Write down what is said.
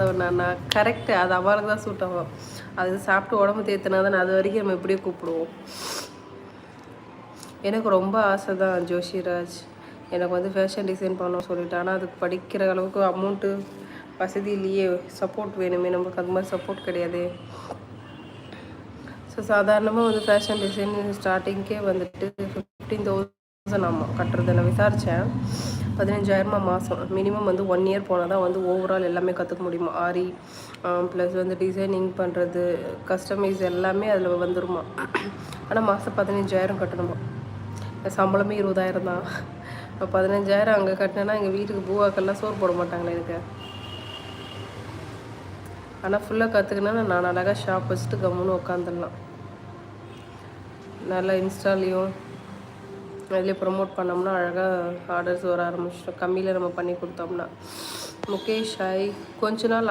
நான் கரெக்டு, அது அவளுக்கு தான் சூட் ஆகும். அது சாப்பிட்டு உடம்பு தேத்தினா தானே, அது வரைக்கும் நம்ம இப்படியே கூப்பிடுவோம். எனக்கு ரொம்ப ஆசை தான் ஜோஷிராஜ், எனக்கு வந்து ஃபேஷன் டிசைன் பண்ணணும்னு சொல்லிட்டு. ஆனால் அதுக்கு படிக்கிற அளவுக்கு அமௌண்ட்டு வசதி இல்லையே, சப்போர்ட் வேணுமே, நம்மளுக்கு அது மாதிரி சப்போர்ட் கிடையாது. ஸோ சாதாரணமாக வந்து ஃபேஷன் டிசைன் ஸ்டார்டிங்கே வந்துட்டு 15,000 ஆமாம் கட்டுறது. நான் விசாரித்தேன், 15,000 மாதம். மினிமம் வந்து 1 இயர் போனால் தான் வந்து ஓவரால் எல்லாமே கற்றுக்க முடியுமா. ஆரி ப்ளஸ் வந்து டிசைனிங் பண்ணுறது, கஸ்டமைஸ் எல்லாமே அதில் வந்துருமா. ஆனால் மாதம் 15,000 கட்டணுமா. சம்பளமே 20,000 தான். 15,000 அங்கே கட்டினேன்னா எங்கள் வீட்டுக்கு பூவாக்கெல்லாம் சோறு போட மாட்டாங்களே எனக்கு. ஆனால் ஃபுல்லாக கற்றுக்கினா நான் அழகாக ஷாப் வச்சுட்டு கம்முன்னு உட்காந்துடலாம். நல்லா இன்ஸ்டாலையும் அதிலே ப்ரொமோட் பண்ணோம்னா அழகாக ஆர்டர்ஸ் வர ஆரம்பிச்சிட்டோம். கம்மியில் நம்ம பண்ணி கொடுத்தோம்னா. முகேஷ் ஹாய், கொஞ்ச நாள்